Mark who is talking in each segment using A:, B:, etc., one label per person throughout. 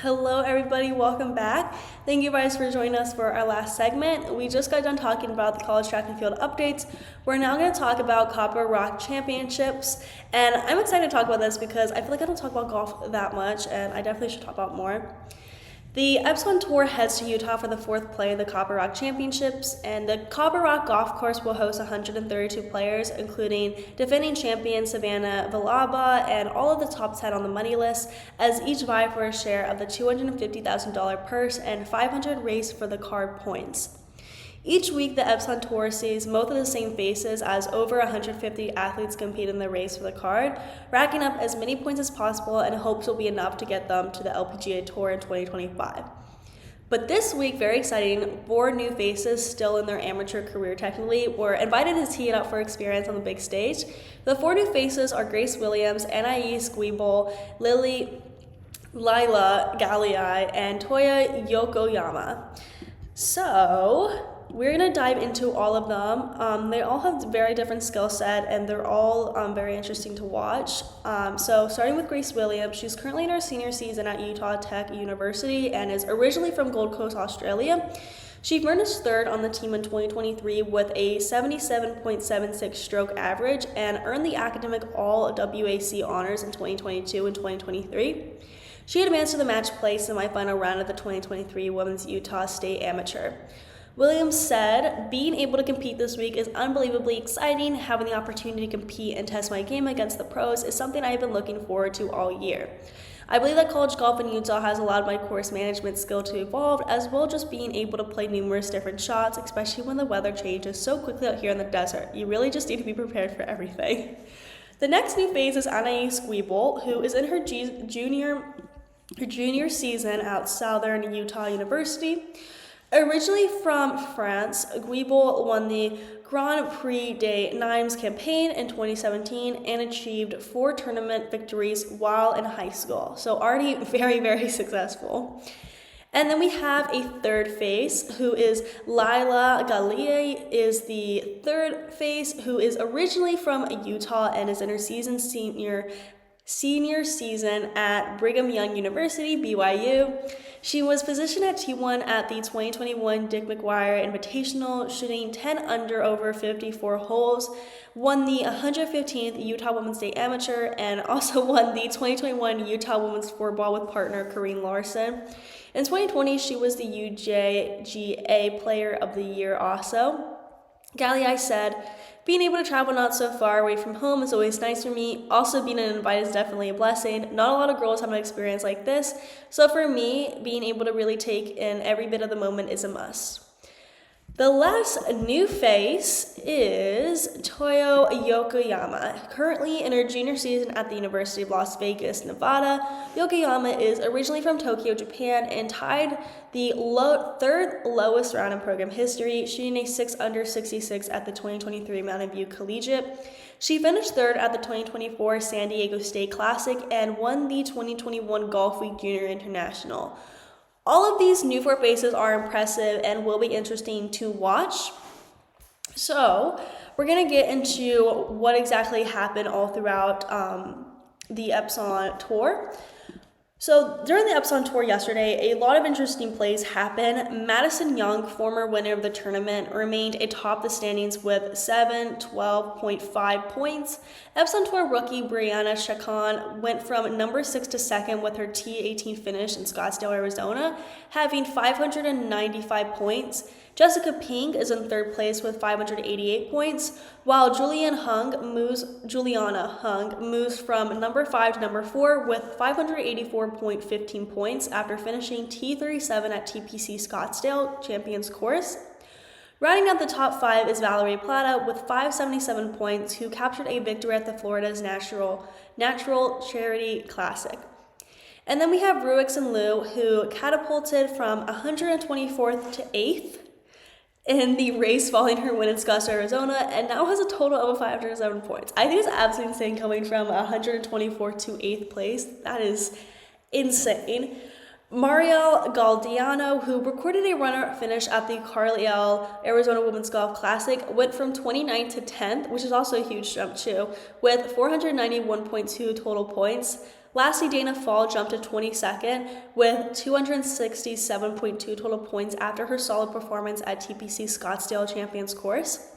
A: Hello, everybody. Welcome back. Thank you guys for joining us for our last segment. We just got done talking about the college track and field updates. We're now going to talk about Copper Rock Championships. And I'm excited to talk about this because I feel like I don't talk about golf that much, and I definitely should talk about more. The Epson Tour heads to Utah for the fourth play of the Copper Rock Championships, and the Copper Rock Golf Course will host 132 players, including defending champion Savannah Vilaubi and all of the top 10 on the money list, as each vie for a share of the $250,000 purse and 500 race for the card points. Each week, the Epson Tour sees most of the same faces as over 150 athletes compete in the race for the card, racking up as many points as possible and hopes will be enough to get them to the LPGA Tour in 2025. But this week, very exciting, 4 new faces still in their amateur career technically were invited to tee it up for experience on the big stage. The 4 new faces are Grace Williams, Anais Guibal, Lila Galea'i, and Toa Yokoyama. So, we're going to dive into all of them. They all have very different skill set, and they're all very interesting to watch. So starting with Grace Williams, she's currently in her senior season at Utah Tech University and is originally from Gold Coast, Australia. She finished third on the team in 2023 with a 77.76 stroke average and earned the academic All-WAC honors in 2022 and 2023. She advanced to the match play semifinal round of the 2023 Women's Utah State Amateur. Williams said, "Being able to compete this week is unbelievably exciting. Having the opportunity to compete and test my game against the pros is something I've been looking forward to all year. I believe that college golf in Utah has allowed my course management skill to evolve, as well as just being able to play numerous different shots, especially when the weather changes so quickly out here in the desert. You really just need to be prepared for everything." The next new phase is Anais Guibal, who is in her junior season at Southern Utah University. Originally from France, Guibal won the Grand Prix des Nimes campaign in 2017 and achieved 4 tournament victories while in high school. So already very, very successful. And then we have a third face, who is Lila Galea'i, is the third face, who is originally from Utah and is in her senior season at Brigham Young University, BYU. She was positioned at T1 at the 2021 Dick McGuire Invitational, shooting 10 under over 54 holes, won the 115th Utah Women's State Amateur, and also won the 2021 Utah Women's 4-Ball with partner Corrine Larson. In 2020, she was the UJGA Player of the Year also. Galea'i said, "Being able to travel not so far away from home is always nice for me. Also, being an invite is definitely a blessing. Not a lot of girls have an experience like this. So for me, being able to really take in every bit of the moment is a must." The last new face is Toa Yokoyama. Currently in her junior season at the University of Las Vegas, Nevada, Yokoyama is originally from Tokyo, Japan, and tied the third lowest round in program history, shooting a 6 under 66 at the 2023 Mountain View Collegiate. She finished third at the 2024 San Diego State Classic and won the 2021 Golf Week Junior International. All of these new 4 faces are impressive and will be interesting to watch. So we're going to get into what exactly happened all throughout the Epson Tour. So during the Epson Tour yesterday, a lot of interesting plays happened. Madison Young, former winner of the tournament, remained atop the standings with 712.5 points. Epson Tour rookie Brianna Chacon went from number 6 to 2nd with her T18 finish in Scottsdale, Arizona, having 595 points. Jessica Pink is in 3rd place with 588 points, while Juliana Hung moves from number 5 to number 4 with 584.15 points after finishing T37 at TPC Scottsdale Champions Course. Rounding out the top 5 is Valerie Plata with 577 points, who captured a victory at the Florida's Natural Charity Classic. And then we have Ruix and Liu, who catapulted from 124th to 8th in the race following her win in Scottsdale, Arizona, and now has a total of 507 points. I think it's absolutely insane coming from 124th to 8th place. That is insane. Marielle Galdiano, who recorded a runner finish at the Carlisle, Arizona Women's Golf Classic, went from 29th to 10th, which is also a huge jump too, with 491.2 total points. Lastly, Dana Fall jumped to 22nd with 267.2 total points after her solid performance at TPC Scottsdale Champions Course.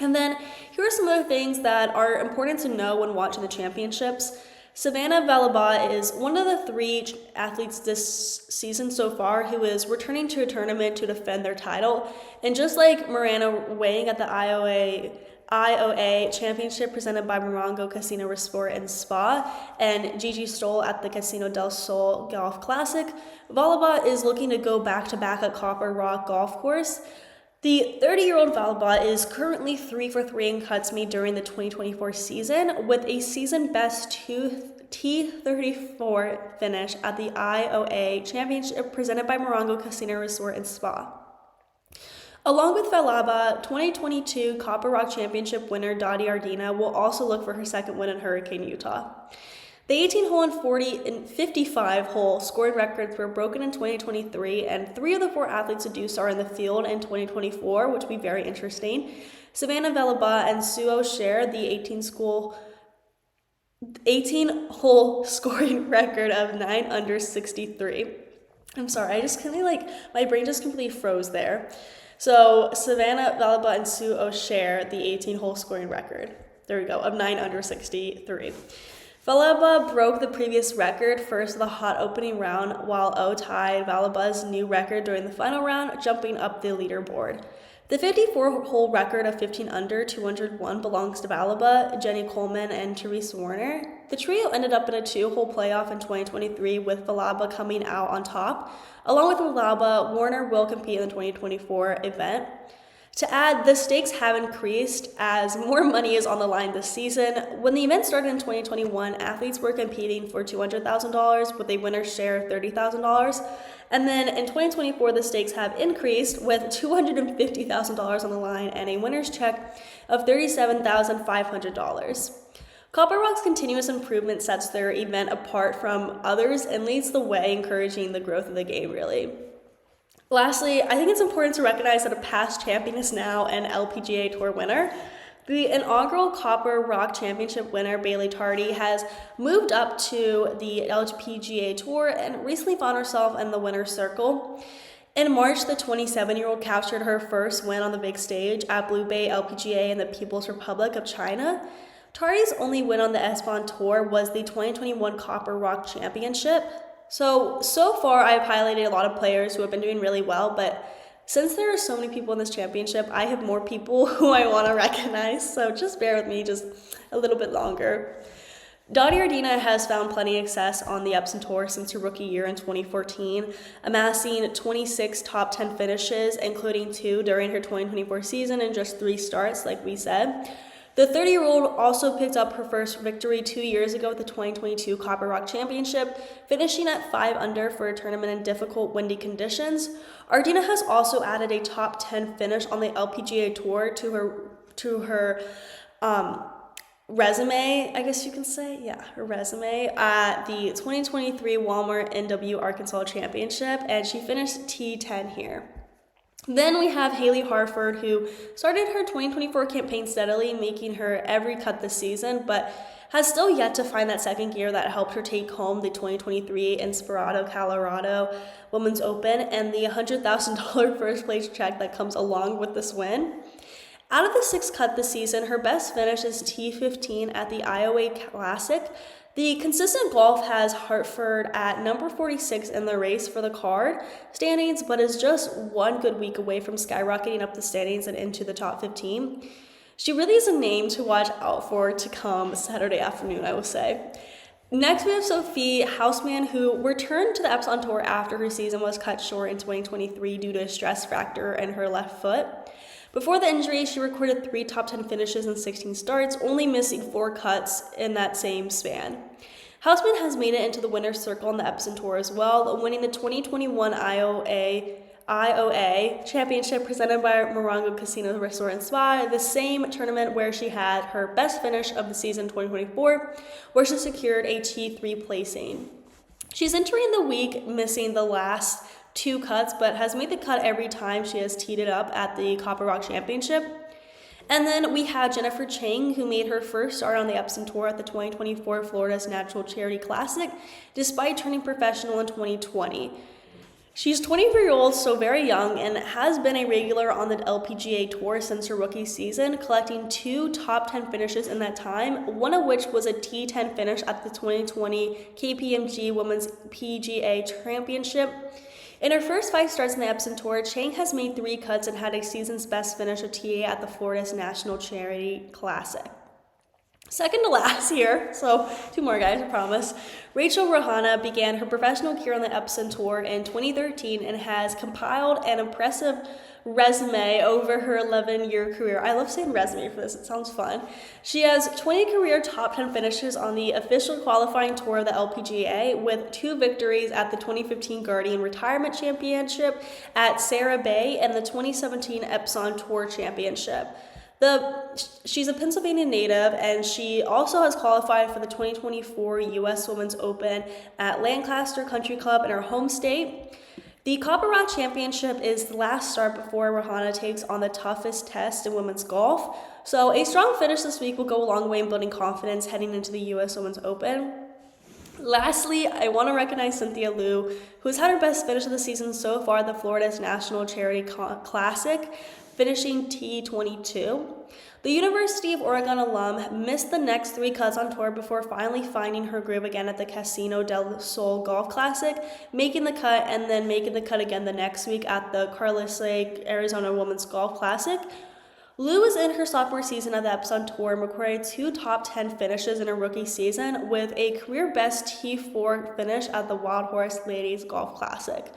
A: And then here are some other things that are important to know when watching the championships. Savannah Vilaubi is one of the 3 athletes this season so far who is returning to a tournament to defend their title. And just like Miranda weighing at the IOA Championship presented by Morongo Casino Resort and Spa and Gigi Stoll at the Casino del Sol Golf Classic, Vilaubi is looking to go back-to-back at Copper Rock Golf Course. The 30-year-old Vilaubi is currently 3 for 3 in cuts made during the 2024 season with a season-best T34 finish at the IOA Championship presented by Morongo Casino Resort and Spa. Along with Vilaubi, 2022 Copper Rock Championship winner Dottie Ardina will also look for her second win in Hurricane, Utah. The 18-hole and 40 and 55-hole scoring records were broken in 2023, and 3 of the 4 athletes to do so are in the field in 2024, which will be very interesting. Savannah Vilaubi and Suo share the 18-hole scoring record of 9 under 63. I'm sorry, I just kind of my brain just completely froze there. So Savannah Vilaubi and Suo share the 18-hole scoring record. There we go, of 9 under 63. Vilaubi broke the previous record first of the hot opening round, while O tied Vilaubi's new record during the final round, jumping up the leaderboard. The 54-hole record of 15 under 201 belongs to Vilaubi, Jenny Coleman, and Therese Warner. The trio ended up in a 2-hole playoff in 2023, with Vilaubi coming out on top. Along with Vilaubi, Warner will compete in the 2024 event. To add, the stakes have increased as more money is on the line this season. When the event started in 2021, athletes were competing for $200,000 with a winner's share of $30,000. And then in 2024, the stakes have increased with $250,000 on the line and a winner's check of $37,500. Copper Rock's continuous improvement sets their event apart from others and leads the way, encouraging the growth of the game, really. Lastly, I think it's important to recognize that a past champion is now an LPGA Tour winner. The inaugural Copper Rock Championship winner, Bailey Tardy, has moved up to the LPGA Tour and recently found herself in the winner's circle. In March, the 27-year-old captured her first win on the big stage at Blue Bay LPGA in the People's Republic of China. Tardy's only win on the Epson Tour was the 2021 Copper Rock Championship. So far I've highlighted a lot of players who have been doing really well, but since there are so many people in this championship, I have more people who I want to recognize, so just bear with me just a little bit longer. Dottie Ardina has found plenty of success on the Epson Tour since her rookie year in 2014, amassing 26 top 10 finishes, including 2 during her 2024 season and just 3 starts, like we said. The 30-year-old also picked up her first victory 2 years ago at the 2022 Copper Rock Championship, finishing at 5 under for a tournament in difficult windy conditions. Ardina has also added a top 10 finish on the LPGA Tour to her resume, I guess you can say. Yeah, her resume at the 2023 Walmart NW Arkansas Championship, and she finished T10 here. Then we have Haley Harford, who started her 2024 campaign steadily, making her every cut this season, but has still yet to find that second gear that helped her take home the 2023 Inspirado Colorado Women's Open and the $100,000 first place check that comes along with this win. Out of the 6 cut this season, her best finish is T15 at the Iowa Classic. The consistent golf has Hartford at number 46 in the race for the card standings, but is just one good week away from skyrocketing up the standings and into the top 15. She really is a name to watch out for to come Saturday afternoon, I will say. Next, we have Sophie Houseman, who returned to the Epson Tour after her season was cut short in 2023 due to a stress fracture in her left foot. Before the injury, she recorded 3 top 10 finishes and 16 starts, only missing 4 cuts in that same span. Houseman has made it into the winner's circle on the Epson Tour as well, winning the 2021 IOA Championship presented by Morongo Casino Resort and Spa, the same tournament where she had her best finish of the season 2024, where she secured a T3 placing. She's entering the week missing the last 2 cuts, but has made the cut every time she has teed it up at the Copper Rock Championship. And then we had Jennifer Chang, who made her first start on the Epson Tour at the 2024 Florida's Natural Charity Classic, despite turning professional in 2020. She's 23-year-old, so very young, and has been a regular on the LPGA Tour since her rookie season, collecting 2 top 10 finishes in that time, one of which was a T10 finish at the 2020 KPMG Women's PGA Championship. In her first 5 starts in the Epson Tour, Chang has made 3 cuts and had a season's best finish of TA at the Florida's National Charity Classic. Second to last here, so 2 more guys, I promise. Rachel Rohana began her professional career on the Epson Tour in 2013 and has compiled an impressive resume over her 11-year career. I love saying resume for this, it sounds fun. She has 20 career top 10 finishes on the official qualifying tour of the LPGA, with 2 victories at the 2015 Guardian Retirement Championship at Sarah Bay and the 2017 Epson Tour Championship. She's a Pennsylvania native, and she also has qualified for the 2024 U.S. Women's Open at Lancaster Country Club in her home state. The Copper Rock Championship is the last start before Rohana takes on the toughest test in women's golf. So a strong finish this week will go a long way in building confidence heading into the U.S. Women's Open. Lastly, I want to recognize Cynthia Liu, who has had her best finish of the season so far at the Florida's National Charity Classic, finishing T22. The University of Oregon alum missed the next 3 cuts on tour before finally finding her groove again at the Casino del Sol Golf Classic, making the cut and then making the cut again the next week at the Carlisle, Arizona Women's Golf Classic. Liu is in her sophomore season at the Epson Tour and recorded 2 top 10 finishes in her rookie season, with a career best T4 finish at the Wild Horse Ladies Golf Classic.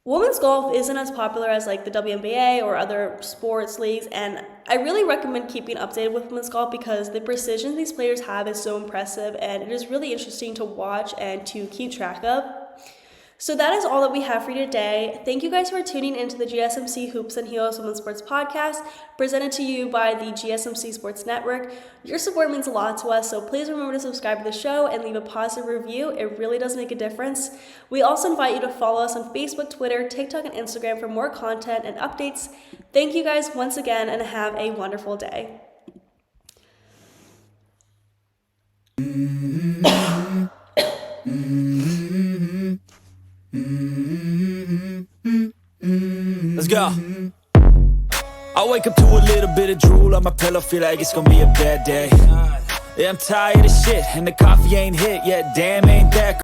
A: Women's golf isn't as popular as like the WNBA or other sports leagues, and I really recommend keeping updated with women's golf because the precision these players have is so impressive, and it is really interesting to watch and to keep track of. So that is all that we have for you today. Thank you guys for tuning into the GSMC Hoops and Heels Women's Sports Podcast, presented to you by the GSMC Sports Network. Your support means a lot to us, so please remember to subscribe to the show and leave a positive review. It really does make a difference. We also invite you to follow us on Facebook, Twitter, TikTok, and Instagram for more content and updates. Thank you guys once again, and have a wonderful day.
B: Let's go. I wake up to a little bit of drool on my pillow, feel like it's gonna be a bad day. Yeah, I'm tired of shit, and the coffee ain't hit yet, damn ain't that